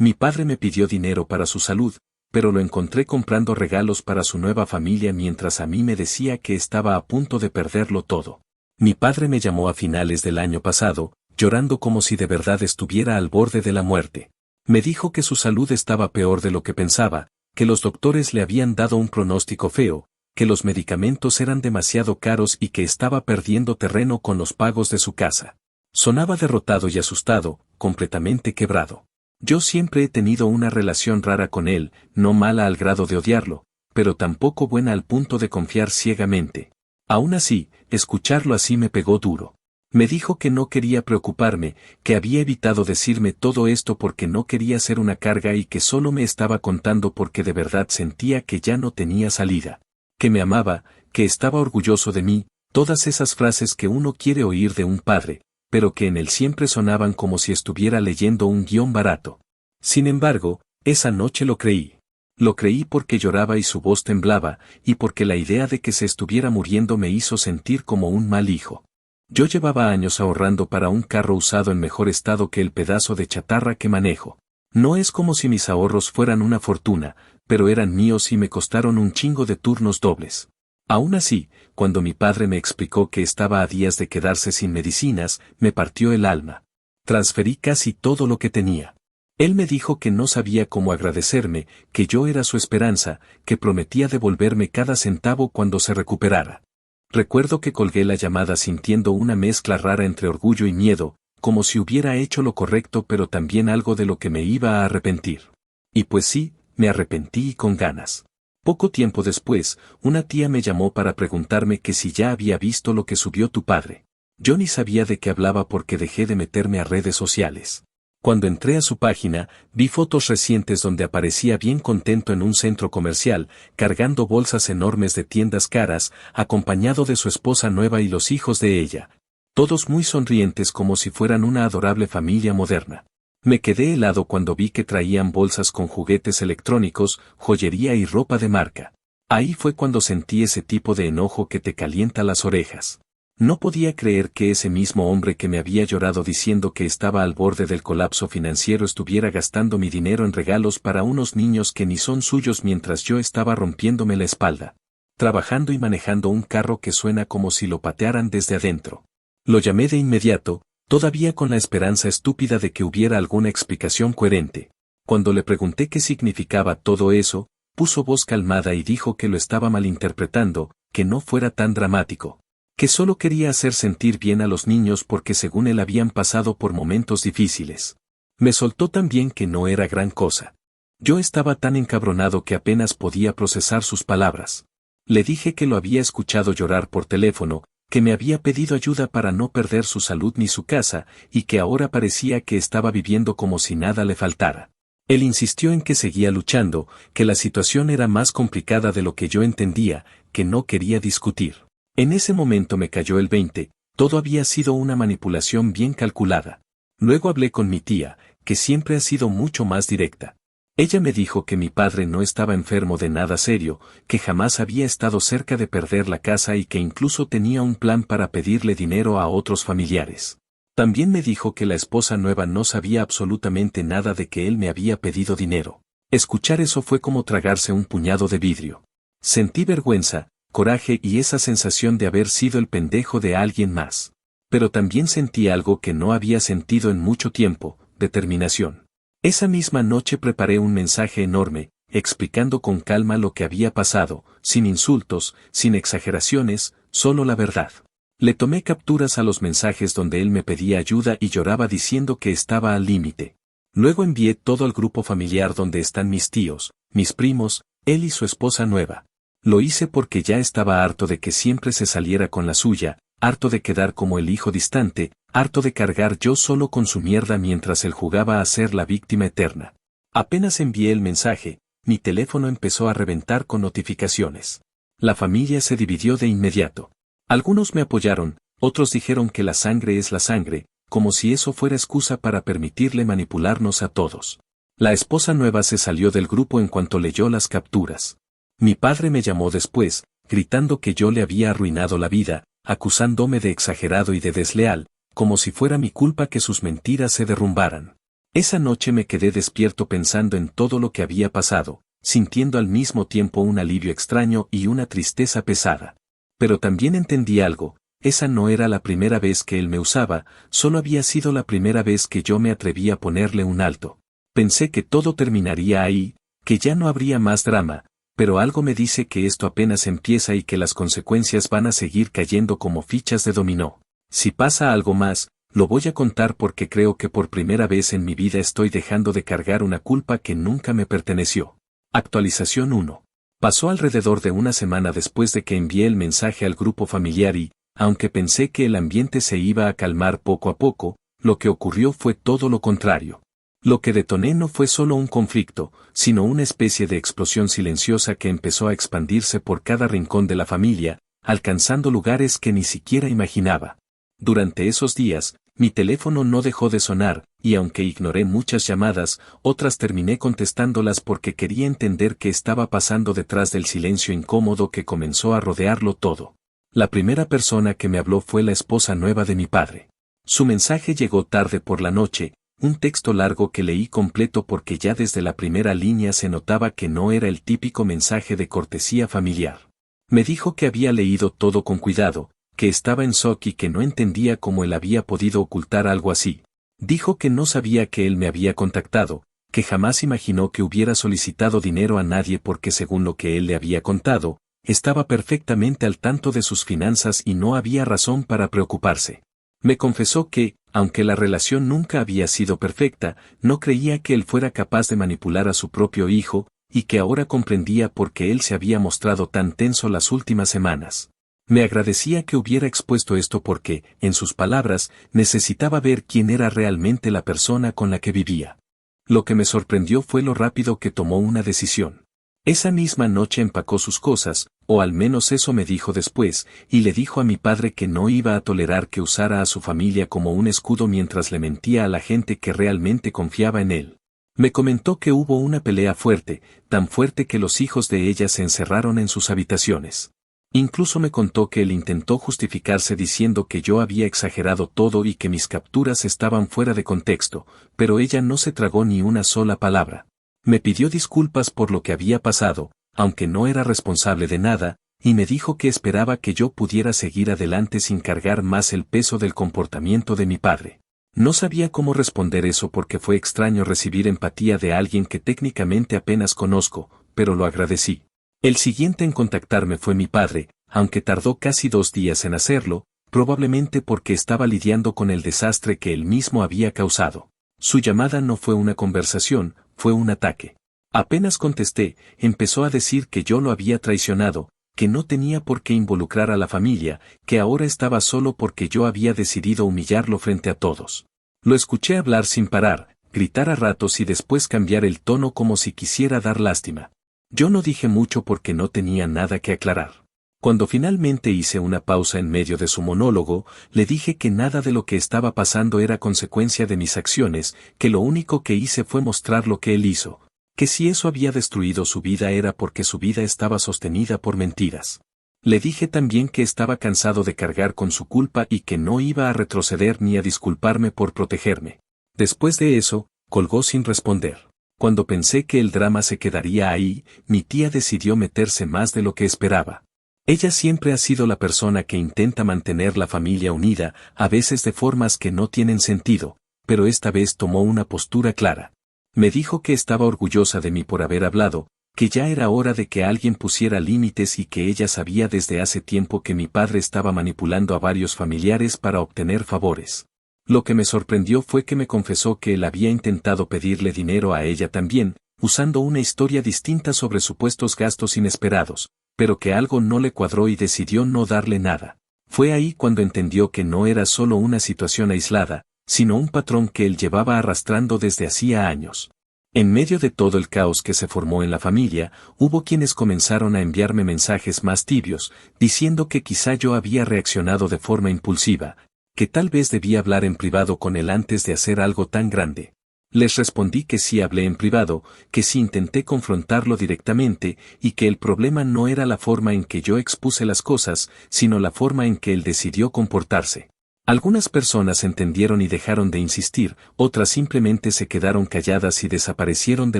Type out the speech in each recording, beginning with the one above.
Mi padre me pidió dinero para su salud, pero lo encontré comprando regalos para su nueva familia mientras a mí me decía que estaba a punto de perderlo todo. Mi padre me llamó a finales del año pasado, llorando como si de verdad estuviera al borde de la muerte. Me dijo que su salud estaba peor de lo que pensaba, que los doctores le habían dado un pronóstico feo, que los medicamentos eran demasiado caros y que estaba perdiendo terreno con los pagos de su casa. Sonaba derrotado y asustado, completamente quebrado. Yo siempre he tenido una relación rara con él, no mala al grado de odiarlo, pero tampoco buena al punto de confiar ciegamente. Aún así, escucharlo así me pegó duro. Me dijo que no quería preocuparme, que había evitado decirme todo esto porque no quería ser una carga y que solo me estaba contando porque de verdad sentía que ya no tenía salida. Que me amaba, que estaba orgulloso de mí, todas esas frases que uno quiere oír de un padre, pero que en él siempre sonaban como si estuviera leyendo un guión barato. Sin embargo, esa noche lo creí. Lo creí porque lloraba y su voz temblaba, y porque la idea de que se estuviera muriendo me hizo sentir como un mal hijo. Yo llevaba años ahorrando para un carro usado en mejor estado que el pedazo de chatarra que manejo. No es como si mis ahorros fueran una fortuna, pero eran míos y me costaron un chingo de turnos dobles. Aún así, cuando mi padre me explicó que estaba a días de quedarse sin medicinas, me partió el alma. Transferí casi todo lo que tenía. Él me dijo que no sabía cómo agradecerme, que yo era su esperanza, que prometía devolverme cada centavo cuando se recuperara. Recuerdo que colgué la llamada sintiendo una mezcla rara entre orgullo y miedo, como si hubiera hecho lo correcto pero también algo de lo que me iba a arrepentir. Y pues sí, me arrepentí y con ganas. Poco tiempo después, una tía me llamó para preguntarme que si ya había visto lo que subió tu padre. Yo ni sabía de qué hablaba porque dejé de meterme a redes sociales. Cuando entré a su página, vi fotos recientes donde aparecía bien contento en un centro comercial, cargando bolsas enormes de tiendas caras, acompañado de su esposa nueva y los hijos de ella. Todos muy sonrientes como si fueran una adorable familia moderna. Me quedé helado cuando vi que traían bolsas con juguetes electrónicos, joyería y ropa de marca. Ahí fue cuando sentí ese tipo de enojo que te calienta las orejas. No podía creer que ese mismo hombre que me había llorado diciendo que estaba al borde del colapso financiero estuviera gastando mi dinero en regalos para unos niños que ni son suyos mientras yo estaba rompiéndome la espalda, trabajando y manejando un carro que suena como si lo patearan desde adentro. Lo llamé de inmediato, todavía con la esperanza estúpida de que hubiera alguna explicación coherente. Cuando le pregunté qué significaba todo eso, puso voz calmada y dijo que lo estaba malinterpretando, que no fuera tan dramático. Que solo quería hacer sentir bien a los niños porque según él habían pasado por momentos difíciles. Me soltó también que no era gran cosa. Yo estaba tan encabronado que apenas podía procesar sus palabras. Le dije que lo había escuchado llorar por teléfono, que me había pedido ayuda para no perder su salud ni su casa, y que ahora parecía que estaba viviendo como si nada le faltara. Él insistió en que seguía luchando, que la situación era más complicada de lo que yo entendía, que no quería discutir. En ese momento me cayó el 20, todo había sido una manipulación bien calculada. Luego hablé con mi tía, que siempre ha sido mucho más directa. Ella me dijo que mi padre no estaba enfermo de nada serio, que jamás había estado cerca de perder la casa y que incluso tenía un plan para pedirle dinero a otros familiares. También me dijo que la esposa nueva no sabía absolutamente nada de que él me había pedido dinero. Escuchar eso fue como tragarse un puñado de vidrio. Sentí vergüenza, coraje y esa sensación de haber sido el pendejo de alguien más. Pero también sentí algo que no había sentido en mucho tiempo, determinación. Esa misma noche preparé un mensaje enorme, explicando con calma lo que había pasado, sin insultos, sin exageraciones, solo la verdad. Le tomé capturas a los mensajes donde él me pedía ayuda y lloraba diciendo que estaba al límite. Luego envié todo al grupo familiar donde están mis tíos, mis primos, él y su esposa nueva. Lo hice porque ya estaba harto de que siempre se saliera con la suya, harto de quedar como el hijo distante, harto de cargar yo solo con su mierda mientras él jugaba a ser la víctima eterna. Apenas envié el mensaje, mi teléfono empezó a reventar con notificaciones. La familia se dividió de inmediato. Algunos me apoyaron, otros dijeron que la sangre es la sangre, como si eso fuera excusa para permitirle manipularnos a todos. La esposa nueva se salió del grupo en cuanto leyó las capturas. Mi padre me llamó después, gritando que yo le había arruinado la vida, acusándome de exagerado y de desleal, como si fuera mi culpa que sus mentiras se derrumbaran. Esa noche me quedé despierto pensando en todo lo que había pasado, sintiendo al mismo tiempo un alivio extraño y una tristeza pesada. Pero también entendí algo, esa no era la primera vez que él me usaba, solo había sido la primera vez que yo me atreví a ponerle un alto. Pensé que todo terminaría ahí, que ya no habría más drama, pero algo me dice que esto apenas empieza y que las consecuencias van a seguir cayendo como fichas de dominó. Si pasa algo más, lo voy a contar porque creo que por primera vez en mi vida estoy dejando de cargar una culpa que nunca me perteneció. Actualización 1. Pasó alrededor de una semana después de que envié el mensaje al grupo familiar y, aunque pensé que el ambiente se iba a calmar poco a poco, lo que ocurrió fue todo lo contrario. Lo que detoné no fue solo un conflicto, sino una especie de explosión silenciosa que empezó a expandirse por cada rincón de la familia, alcanzando lugares que ni siquiera imaginaba. Durante esos días, mi teléfono no dejó de sonar, y aunque ignoré muchas llamadas, otras terminé contestándolas porque quería entender qué estaba pasando detrás del silencio incómodo que comenzó a rodearlo todo. La primera persona que me habló fue la esposa nueva de mi padre. Su mensaje llegó tarde por la noche, un texto largo que leí completo porque ya desde la primera línea se notaba que no era el típico mensaje de cortesía familiar. Me dijo que había leído todo con cuidado, que estaba en shock y que no entendía cómo él había podido ocultar algo así. Dijo que no sabía que él me había contactado, que jamás imaginó que hubiera solicitado dinero a nadie porque según lo que él le había contado, estaba perfectamente al tanto de sus finanzas y no había razón para preocuparse. Me confesó que, aunque la relación nunca había sido perfecta, no creía que él fuera capaz de manipular a su propio hijo, y que ahora comprendía por qué él se había mostrado tan tenso las últimas semanas. Me agradecía que hubiera expuesto esto porque, en sus palabras, necesitaba ver quién era realmente la persona con la que vivía. Lo que me sorprendió fue lo rápido que tomó una decisión. Esa misma noche empacó sus cosas, o al menos eso me dijo después, y le dijo a mi padre que no iba a tolerar que usara a su familia como un escudo mientras le mentía a la gente que realmente confiaba en él. Me comentó que hubo una pelea fuerte, tan fuerte que los hijos de ella se encerraron en sus habitaciones. Incluso me contó que él intentó justificarse diciendo que yo había exagerado todo y que mis capturas estaban fuera de contexto, pero ella no se tragó ni una sola palabra. Me pidió disculpas por lo que había pasado, aunque no era responsable de nada, y me dijo que esperaba que yo pudiera seguir adelante sin cargar más el peso del comportamiento de mi padre. No sabía cómo responder eso porque fue extraño recibir empatía de alguien que técnicamente apenas conozco, pero lo agradecí. El siguiente en contactarme fue mi padre, aunque tardó casi 2 días en hacerlo, probablemente porque estaba lidiando con el desastre que él mismo había causado. Su llamada no fue una conversación, fue un ataque. Apenas contesté, empezó a decir que yo lo había traicionado, que no tenía por qué involucrar a la familia, que ahora estaba solo porque yo había decidido humillarlo frente a todos. Lo escuché hablar sin parar, gritar a ratos y después cambiar el tono como si quisiera dar lástima. Yo no dije mucho porque no tenía nada que aclarar. Cuando finalmente hice una pausa en medio de su monólogo, le dije que nada de lo que estaba pasando era consecuencia de mis acciones, que lo único que hice fue mostrar lo que él hizo, que si eso había destruido su vida era porque su vida estaba sostenida por mentiras. Le dije también que estaba cansado de cargar con su culpa y que no iba a retroceder ni a disculparme por protegerme. Después de eso, colgó sin responder. Cuando pensé que el drama se quedaría ahí, mi tía decidió meterse más de lo que esperaba. Ella siempre ha sido la persona que intenta mantener la familia unida, a veces de formas que no tienen sentido, pero esta vez tomó una postura clara. Me dijo que estaba orgullosa de mí por haber hablado, que ya era hora de que alguien pusiera límites y que ella sabía desde hace tiempo que mi padre estaba manipulando a varios familiares para obtener favores. Lo que me sorprendió fue que me confesó que él había intentado pedirle dinero a ella también, usando una historia distinta sobre supuestos gastos inesperados, pero que algo no le cuadró y decidió no darle nada. Fue ahí cuando entendió que no era solo una situación aislada, sino un patrón que él llevaba arrastrando desde hacía años. En medio de todo el caos que se formó en la familia, hubo quienes comenzaron a enviarme mensajes más tibios, diciendo que quizá yo había reaccionado de forma impulsiva, que tal vez debía hablar en privado con él antes de hacer algo tan grande. Les respondí que sí hablé en privado, que sí intenté confrontarlo directamente, y que el problema no era la forma en que yo expuse las cosas, sino la forma en que él decidió comportarse. Algunas personas entendieron y dejaron de insistir, otras simplemente se quedaron calladas y desaparecieron de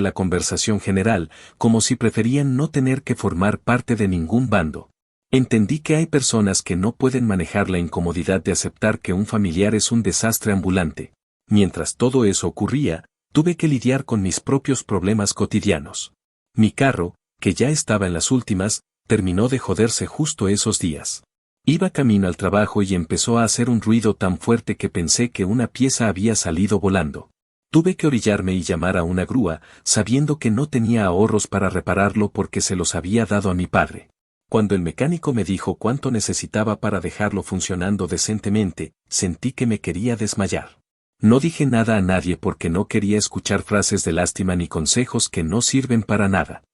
la conversación general, como si preferían no tener que formar parte de ningún bando. Entendí que hay personas que no pueden manejar la incomodidad de aceptar que un familiar es un desastre ambulante. Mientras todo eso ocurría, tuve que lidiar con mis propios problemas cotidianos. Mi carro, que ya estaba en las últimas, terminó de joderse justo esos días. Iba camino al trabajo y empezó a hacer un ruido tan fuerte que pensé que una pieza había salido volando. Tuve que orillarme y llamar a una grúa, sabiendo que no tenía ahorros para repararlo porque se los había dado a mi padre. Cuando el mecánico me dijo cuánto necesitaba para dejarlo funcionando decentemente, sentí que me quería desmayar. No dije nada a nadie porque no quería escuchar frases de lástima ni consejos que no sirven para nada.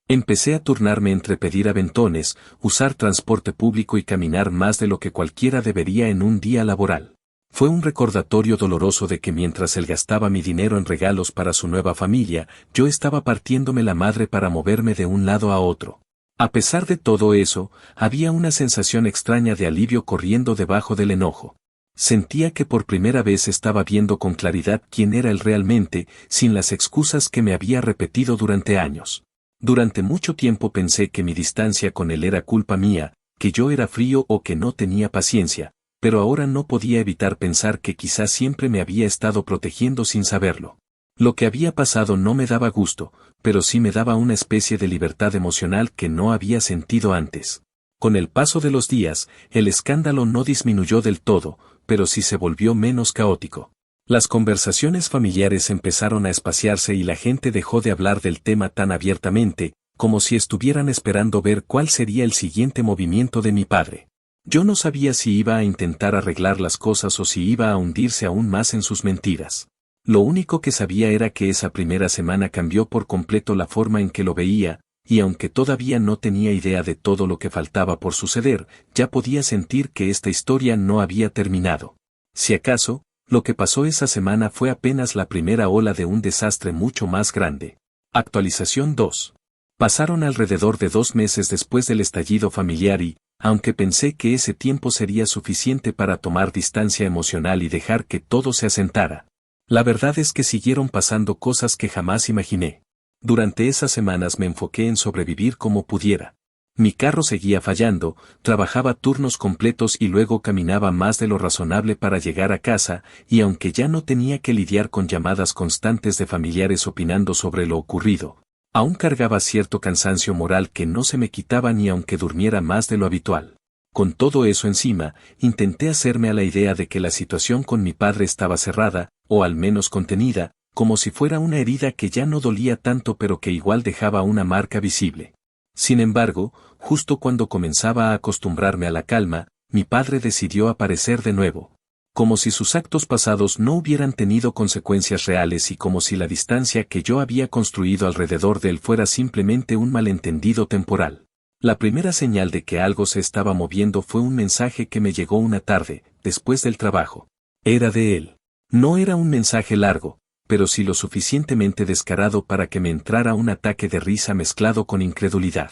Empecé a turnarme entre pedir aventones, usar transporte público y caminar más de lo que cualquiera debería en un día laboral. Fue un recordatorio doloroso de que mientras él gastaba mi dinero en regalos para su nueva familia, yo estaba partiéndome la madre para moverme de un lado a otro. A pesar de todo eso, había una sensación extraña de alivio corriendo debajo del enojo. Sentía que por primera vez estaba viendo con claridad quién era él realmente, sin las excusas que me había repetido durante años. Durante mucho tiempo pensé que mi distancia con él era culpa mía, que yo era frío o que no tenía paciencia, pero ahora no podía evitar pensar que quizás siempre me había estado protegiendo sin saberlo. Lo que había pasado no me daba gusto, pero sí me daba una especie de libertad emocional que no había sentido antes. Con el paso de los días, el escándalo no disminuyó del todo, pero sí se volvió menos caótico. Las conversaciones familiares empezaron a espaciarse y la gente dejó de hablar del tema tan abiertamente, como si estuvieran esperando ver cuál sería el siguiente movimiento de mi padre. Yo no sabía si iba a intentar arreglar las cosas o si iba a hundirse aún más en sus mentiras. Lo único que sabía era que esa primera semana cambió por completo la forma en que lo veía, y aunque todavía no tenía idea de todo lo que faltaba por suceder, ya podía sentir que esta historia no había terminado. Si acaso, lo que pasó esa semana fue apenas la primera ola de un desastre mucho más grande. Actualización 2. Pasaron alrededor de 2 meses después del estallido familiar y, aunque pensé que ese tiempo sería suficiente para tomar distancia emocional y dejar que todo se asentara, la verdad es que siguieron pasando cosas que jamás imaginé. Durante esas semanas me enfoqué en sobrevivir como pudiera. Mi carro seguía fallando, trabajaba turnos completos y luego caminaba más de lo razonable para llegar a casa, y aunque ya no tenía que lidiar con llamadas constantes de familiares opinando sobre lo ocurrido, aún cargaba cierto cansancio moral que no se me quitaba ni aunque durmiera más de lo habitual. Con todo eso encima, intenté hacerme a la idea de que la situación con mi padre estaba cerrada, o al menos contenida, como si fuera una herida que ya no dolía tanto pero que igual dejaba una marca visible. Sin embargo, justo cuando comenzaba a acostumbrarme a la calma, mi padre decidió aparecer de nuevo. Como si sus actos pasados no hubieran tenido consecuencias reales y como si la distancia que yo había construido alrededor de él fuera simplemente un malentendido temporal. La primera señal de que algo se estaba moviendo fue un mensaje que me llegó una tarde, después del trabajo. Era de él. No era un mensaje largo, pero sí lo suficientemente descarado para que me entrara un ataque de risa mezclado con incredulidad.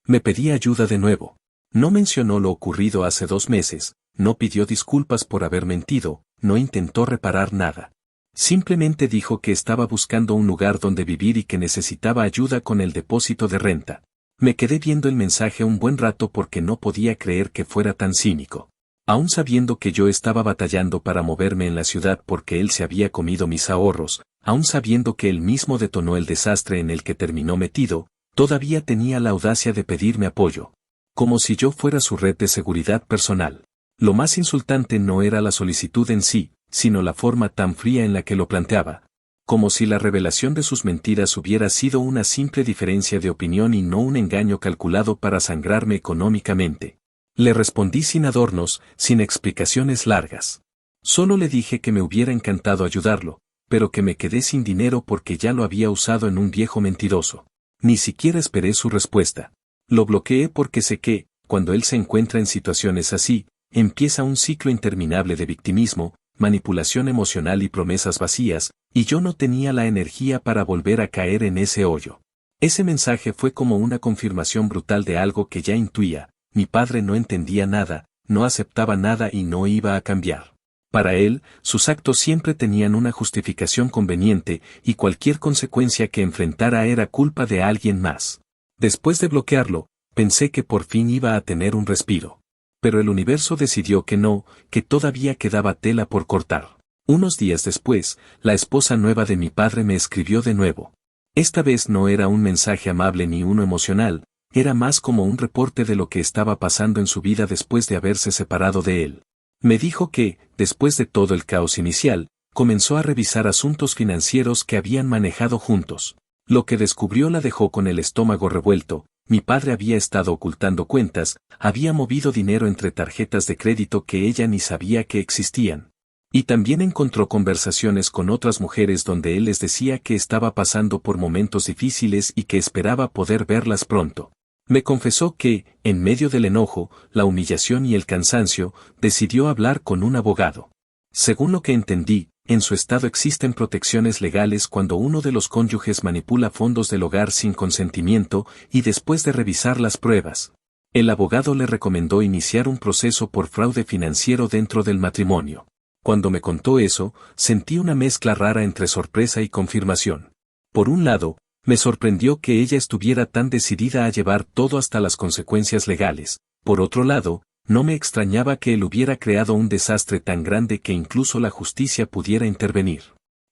Me pedía ayuda de nuevo. No mencionó lo ocurrido hace 2 meses, no pidió disculpas por haber mentido, no intentó reparar nada. Simplemente dijo que estaba buscando un lugar donde vivir y que necesitaba ayuda con el depósito de renta. Me quedé viendo el mensaje un buen rato porque no podía creer que fuera tan cínico. Aún sabiendo que yo estaba batallando para moverme en la ciudad porque él se había comido mis ahorros, aún sabiendo que él mismo detonó el desastre en el que terminó metido, todavía tenía la audacia de pedirme apoyo. Como si yo fuera su red de seguridad personal. Lo más insultante no era la solicitud en sí, sino la forma tan fría en la que lo planteaba. Como si la revelación de sus mentiras hubiera sido una simple diferencia de opinión y no un engaño calculado para sangrarme económicamente. Le respondí sin adornos, sin explicaciones largas. Solo le dije que me hubiera encantado ayudarlo, pero que me quedé sin dinero porque ya lo había usado en un viejo mentiroso. Ni siquiera esperé su respuesta. Lo bloqueé porque sé que, cuando él se encuentra en situaciones así, empieza un ciclo interminable de victimismo, manipulación emocional y promesas vacías, y yo no tenía la energía para volver a caer en ese hoyo. Ese mensaje fue como una confirmación brutal de algo que ya intuía. Mi padre no entendía nada, no aceptaba nada y no iba a cambiar. Para él, sus actos siempre tenían una justificación conveniente y cualquier consecuencia que enfrentara era culpa de alguien más. Después de bloquearlo, pensé que por fin iba a tener un respiro. Pero el universo decidió que no, que todavía quedaba tela por cortar. Unos días después, la esposa nueva de mi padre me escribió de nuevo. Esta vez no era un mensaje amable ni uno emocional, era más como un reporte de lo que estaba pasando en su vida después de haberse separado de él. Me dijo que, después de todo el caos inicial, comenzó a revisar asuntos financieros que habían manejado juntos. Lo que descubrió la dejó con el estómago revuelto. Mi padre había estado ocultando cuentas, había movido dinero entre tarjetas de crédito que ella ni sabía que existían. Y también encontró conversaciones con otras mujeres donde él les decía que estaba pasando por momentos difíciles y que esperaba poder verlas pronto. Me confesó que, en medio del enojo, la humillación y el cansancio, decidió hablar con un abogado. Según lo que entendí, en su estado existen protecciones legales cuando uno de los cónyuges manipula fondos del hogar sin consentimiento y después de revisar las pruebas. El abogado le recomendó iniciar un proceso por fraude financiero dentro del matrimonio. Cuando me contó eso, sentí una mezcla rara entre sorpresa y confirmación. Por un lado, me sorprendió que ella estuviera tan decidida a llevar todo hasta las consecuencias legales. Por otro lado, no me extrañaba que él hubiera creado un desastre tan grande que incluso la justicia pudiera intervenir.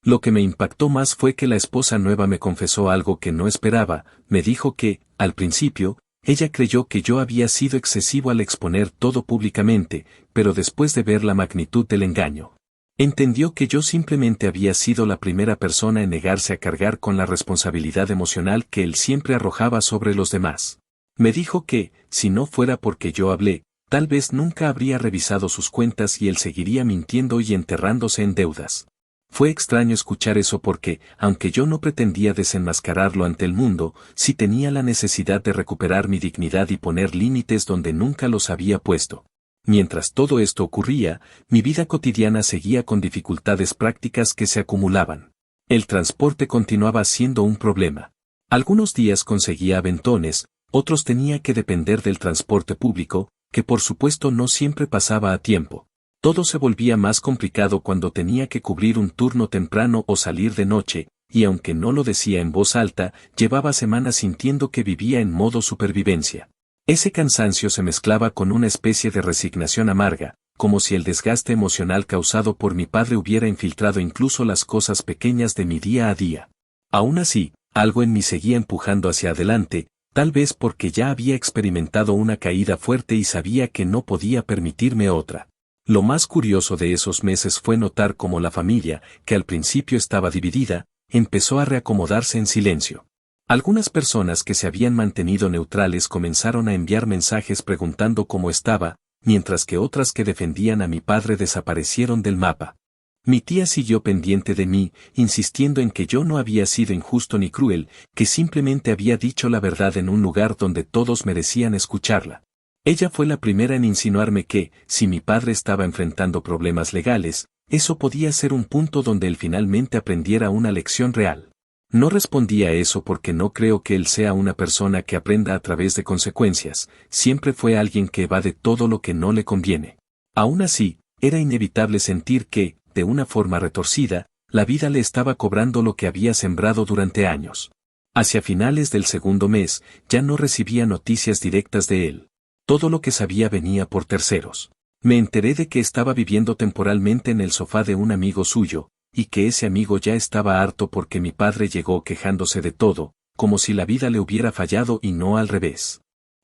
Lo que me impactó más fue que la esposa nueva me confesó algo que no esperaba. Me dijo que, al principio, ella creyó que yo había sido excesivo al exponer todo públicamente, pero después de ver la magnitud del engaño, entendió que yo simplemente había sido la primera persona en negarse a cargar con la responsabilidad emocional que él siempre arrojaba sobre los demás. Me dijo que, si no fuera porque yo hablé, tal vez nunca habría revisado sus cuentas y él seguiría mintiendo y enterrándose en deudas. Fue extraño escuchar eso porque, aunque yo no pretendía desenmascararlo ante el mundo, sí tenía la necesidad de recuperar mi dignidad y poner límites donde nunca los había puesto. Mientras todo esto ocurría, mi vida cotidiana seguía con dificultades prácticas que se acumulaban. El transporte continuaba siendo un problema. Algunos días conseguía aventones, otros tenía que depender del transporte público, que por supuesto no siempre pasaba a tiempo. Todo se volvía más complicado cuando tenía que cubrir un turno temprano o salir de noche, y aunque no lo decía en voz alta, llevaba semanas sintiendo que vivía en modo supervivencia. Ese cansancio se mezclaba con una especie de resignación amarga, como si el desgaste emocional causado por mi padre hubiera infiltrado incluso las cosas pequeñas de mi día a día. Aún así, algo en mí seguía empujando hacia adelante, tal vez porque ya había experimentado una caída fuerte y sabía que no podía permitirme otra. Lo más curioso de esos meses fue notar cómo la familia, que al principio estaba dividida, empezó a reacomodarse en silencio. Algunas personas que se habían mantenido neutrales comenzaron a enviar mensajes preguntando cómo estaba, mientras que otras que defendían a mi padre desaparecieron del mapa. Mi tía siguió pendiente de mí, insistiendo en que yo no había sido injusto ni cruel, que simplemente había dicho la verdad en un lugar donde todos merecían escucharla. Ella fue la primera en insinuarme que, si mi padre estaba enfrentando problemas legales, eso podía ser un punto donde él finalmente aprendiera una lección real. No respondí a eso porque no creo que él sea una persona que aprenda a través de consecuencias, siempre fue alguien que evade todo lo que no le conviene. Aún así, era inevitable sentir que, de una forma retorcida, la vida le estaba cobrando lo que había sembrado durante años. Hacia finales del segundo mes, ya no recibía noticias directas de él. Todo lo que sabía venía por terceros. Me enteré de que estaba viviendo temporalmente en el sofá de un amigo suyo, y que ese amigo ya estaba harto porque mi padre llegó quejándose de todo, como si la vida le hubiera fallado y no al revés.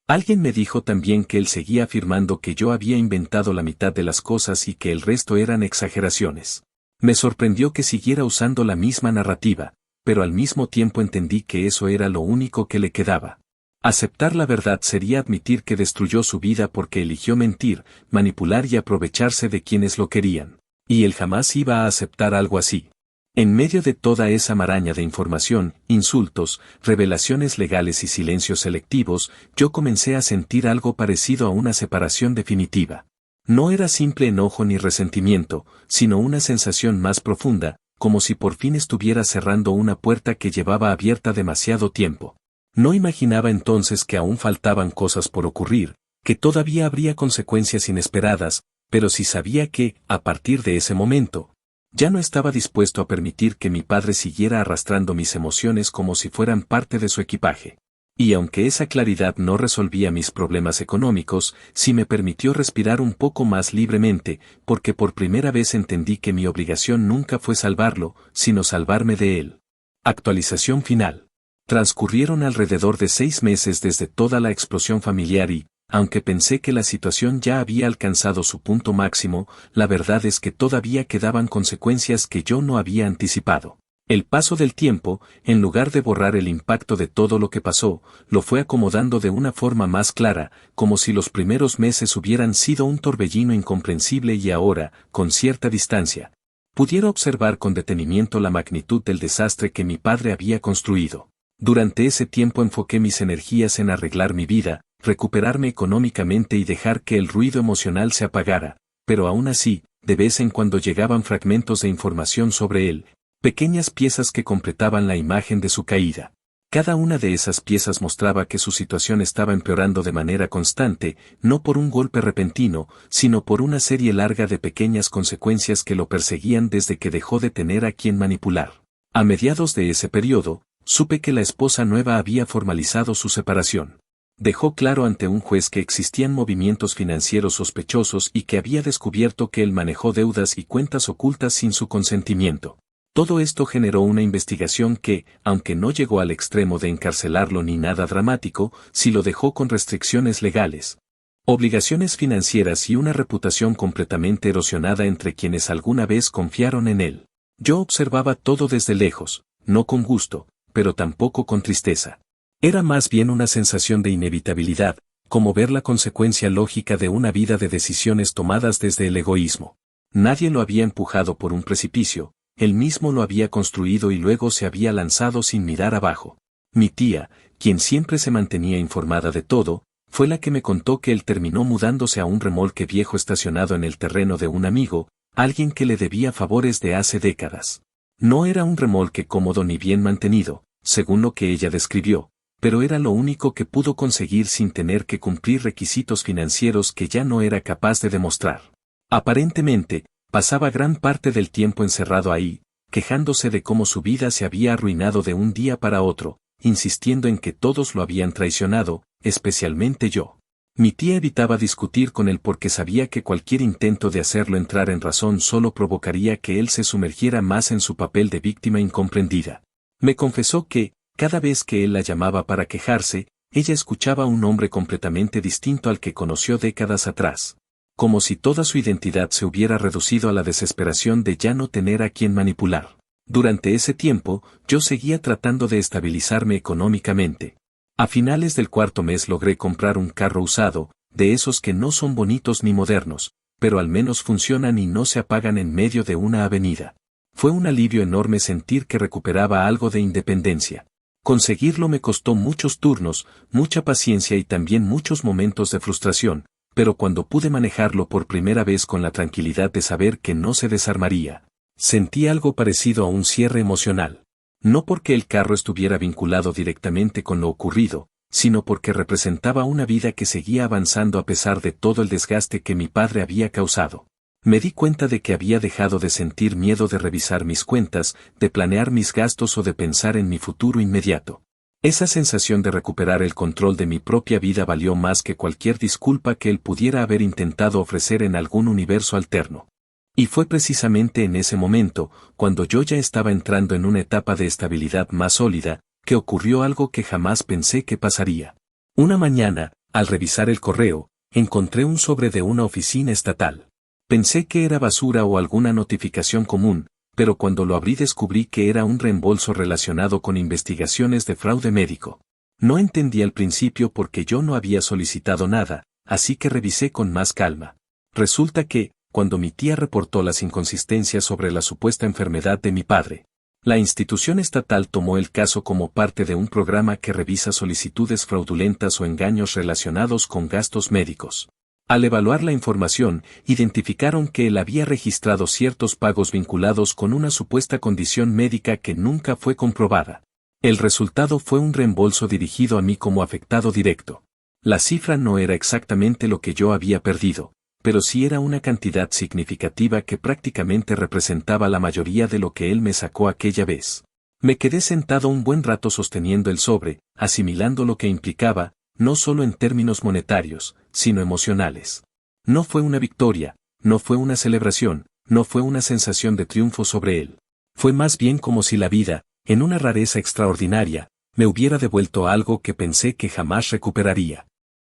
Alguien me dijo también que él seguía afirmando que yo había inventado la mitad de las cosas y que el resto eran exageraciones. Me sorprendió que siguiera usando la misma narrativa, pero al mismo tiempo entendí que eso era lo único que le quedaba. Aceptar la verdad sería admitir que destruyó su vida porque eligió mentir, manipular y aprovecharse de quienes lo querían. Y él jamás iba a aceptar algo así. En medio de toda esa maraña de información, insultos, revelaciones legales y silencios selectivos, yo comencé a sentir algo parecido a una separación definitiva. No era simple enojo ni resentimiento, sino una sensación más profunda, como si por fin estuviera cerrando una puerta que llevaba abierta demasiado tiempo. No imaginaba entonces que aún faltaban cosas por ocurrir, que todavía habría consecuencias inesperadas, Pero sí sabía que, a partir de ese momento, ya no estaba dispuesto a permitir que mi padre siguiera arrastrando mis emociones como si fueran parte de su equipaje. Y aunque esa claridad no resolvía mis problemas económicos, sí me permitió respirar un poco más libremente, porque por primera vez entendí que mi obligación nunca fue salvarlo, sino salvarme de él. Actualización final. Transcurrieron alrededor de 6 meses desde toda la explosión familiar y, aunque pensé que la situación ya había alcanzado su punto máximo, la verdad es que todavía quedaban consecuencias que yo no había anticipado. El paso del tiempo, en lugar de borrar el impacto de todo lo que pasó, lo fue acomodando de una forma más clara, como si los primeros meses hubieran sido un torbellino incomprensible y ahora, con cierta distancia, pudiera observar con detenimiento la magnitud del desastre que mi padre había construido. Durante ese tiempo enfoqué mis energías en arreglar mi vida, recuperarme económicamente y dejar que el ruido emocional se apagara, pero aún así, de vez en cuando llegaban fragmentos de información sobre él, pequeñas piezas que completaban la imagen de su caída. Cada una de esas piezas mostraba que su situación estaba empeorando de manera constante, no por un golpe repentino, sino por una serie larga de pequeñas consecuencias que lo perseguían desde que dejó de tener a quien manipular. A mediados de ese periodo, supe que la esposa nueva había formalizado su separación. Dejó claro ante un juez que existían movimientos financieros sospechosos y que había descubierto que él manejó deudas y cuentas ocultas sin su consentimiento. Todo esto generó una investigación que, aunque no llegó al extremo de encarcelarlo ni nada dramático, sí lo dejó con restricciones legales, obligaciones financieras y una reputación completamente erosionada entre quienes alguna vez confiaron en él. Yo observaba todo desde lejos, no con gusto, pero tampoco con tristeza. Era más bien una sensación de inevitabilidad, como ver la consecuencia lógica de una vida de decisiones tomadas desde el egoísmo. Nadie lo había empujado por un precipicio, él mismo lo había construido y luego se había lanzado sin mirar abajo. Mi tía, quien siempre se mantenía informada de todo, fue la que me contó que él terminó mudándose a un remolque viejo estacionado en el terreno de un amigo, alguien que le debía favores de hace décadas. No era un remolque cómodo ni bien mantenido, según lo que ella describió, pero era lo único que pudo conseguir sin tener que cumplir requisitos financieros que ya no era capaz de demostrar. Aparentemente, pasaba gran parte del tiempo encerrado ahí, quejándose de cómo su vida se había arruinado de un día para otro, insistiendo en que todos lo habían traicionado, especialmente yo. Mi tía evitaba discutir con él porque sabía que cualquier intento de hacerlo entrar en razón solo provocaría que él se sumergiera más en su papel de víctima incomprendida. Me confesó que, cada vez que él la llamaba para quejarse, ella escuchaba a un hombre completamente distinto al que conoció décadas atrás. Como si toda su identidad se hubiera reducido a la desesperación de ya no tener a quien manipular. Durante ese tiempo, yo seguía tratando de estabilizarme económicamente. A finales del 4º mes logré comprar un carro usado, de esos que no son bonitos ni modernos, pero al menos funcionan y no se apagan en medio de una avenida. Fue un alivio enorme sentir que recuperaba algo de independencia. Conseguirlo me costó muchos turnos, mucha paciencia y también muchos momentos de frustración, pero cuando pude manejarlo por primera vez con la tranquilidad de saber que no se desarmaría, sentí algo parecido a un cierre emocional. No porque el carro estuviera vinculado directamente con lo ocurrido, sino porque representaba una vida que seguía avanzando a pesar de todo el desgaste que mi padre había causado. Me di cuenta de que había dejado de sentir miedo de revisar mis cuentas, de planear mis gastos o de pensar en mi futuro inmediato. Esa sensación de recuperar el control de mi propia vida valió más que cualquier disculpa que él pudiera haber intentado ofrecer en algún universo alterno. Y fue precisamente en ese momento, cuando yo ya estaba entrando en una etapa de estabilidad más sólida, que ocurrió algo que jamás pensé que pasaría. Una mañana, al revisar el correo, encontré un sobre de una oficina estatal. Pensé que era basura o alguna notificación común, pero cuando lo abrí descubrí que era un reembolso relacionado con investigaciones de fraude médico. No entendí al principio porque yo no había solicitado nada, así que revisé con más calma. Resulta que, cuando mi tía reportó las inconsistencias sobre la supuesta enfermedad de mi padre, la institución estatal tomó el caso como parte de un programa que revisa solicitudes fraudulentas o engaños relacionados con gastos médicos. Al evaluar la información, identificaron que él había registrado ciertos pagos vinculados con una supuesta condición médica que nunca fue comprobada. El resultado fue un reembolso dirigido a mí como afectado directo. La cifra no era exactamente lo que yo había perdido, pero sí era una cantidad significativa que prácticamente representaba la mayoría de lo que él me sacó aquella vez. Me quedé sentado un buen rato sosteniendo el sobre, asimilando lo que implicaba, no solo en términos monetarios, sino emocionales. No fue una victoria, no fue una celebración, no fue una sensación de triunfo sobre él. Fue más bien como si la vida, en una rareza extraordinaria, me hubiera devuelto algo que pensé que jamás recuperaría.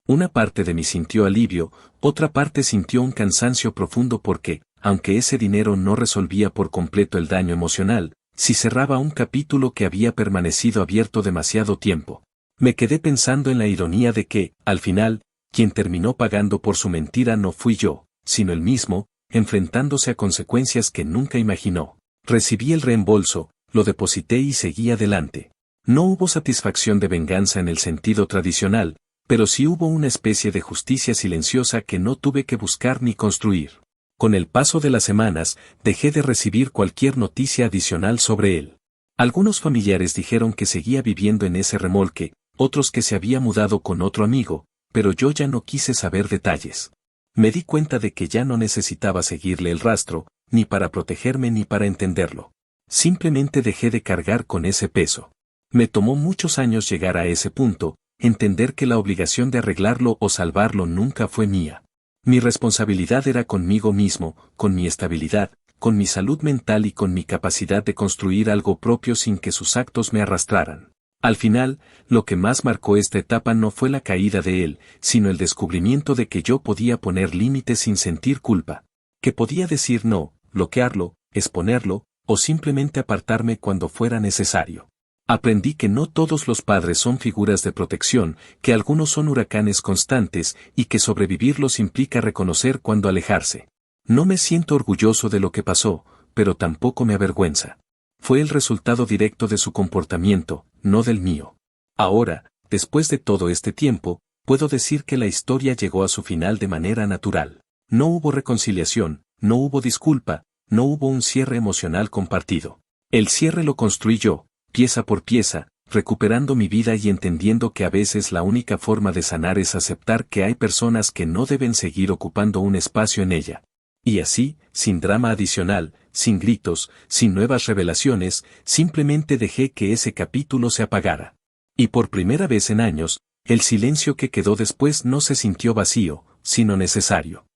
Una parte de mí sintió alivio, otra parte sintió un cansancio profundo porque, aunque ese dinero no resolvía por completo el daño emocional, sí cerraba un capítulo que había permanecido abierto demasiado tiempo. Me quedé pensando en la ironía de que, al final, quien terminó pagando por su mentira no fui yo, sino él mismo, enfrentándose a consecuencias que nunca imaginó. Recibí el reembolso, lo deposité y seguí adelante. No hubo satisfacción de venganza en el sentido tradicional, pero sí hubo una especie de justicia silenciosa que no tuve que buscar ni construir. Con el paso de las semanas, dejé de recibir cualquier noticia adicional sobre él. Algunos familiares dijeron que seguía viviendo en ese remolque, otros que se había mudado con otro amigo, pero yo ya no quise saber detalles. Me di cuenta de que ya no necesitaba seguirle el rastro, ni para protegerme ni para entenderlo. Simplemente dejé de cargar con ese peso. Me tomó muchos años llegar a ese punto, entender que la obligación de arreglarlo o salvarlo nunca fue mía. Mi responsabilidad era conmigo mismo, con mi estabilidad, con mi salud mental y con mi capacidad de construir algo propio sin que sus actos me arrastraran. Al final, lo que más marcó esta etapa no fue la caída de él, sino el descubrimiento de que yo podía poner límites sin sentir culpa. Que podía decir no, bloquearlo, exponerlo, o simplemente apartarme cuando fuera necesario. Aprendí que no todos los padres son figuras de protección, que algunos son huracanes constantes y que sobrevivirlos implica reconocer cuando alejarse. No me siento orgulloso de lo que pasó, pero tampoco me avergüenza. Fue el resultado directo de su comportamiento, no del mío. Ahora, después de todo este tiempo, puedo decir que la historia llegó a su final de manera natural. No hubo reconciliación, no hubo disculpa, no hubo un cierre emocional compartido. El cierre lo construí yo, pieza por pieza, recuperando mi vida y entendiendo que a veces la única forma de sanar es aceptar que hay personas que no deben seguir ocupando un espacio en ella. Y así, sin drama adicional, sin gritos, sin nuevas revelaciones, simplemente dejé que ese capítulo se apagara. Y por primera vez en años, el silencio que quedó después no se sintió vacío, sino necesario.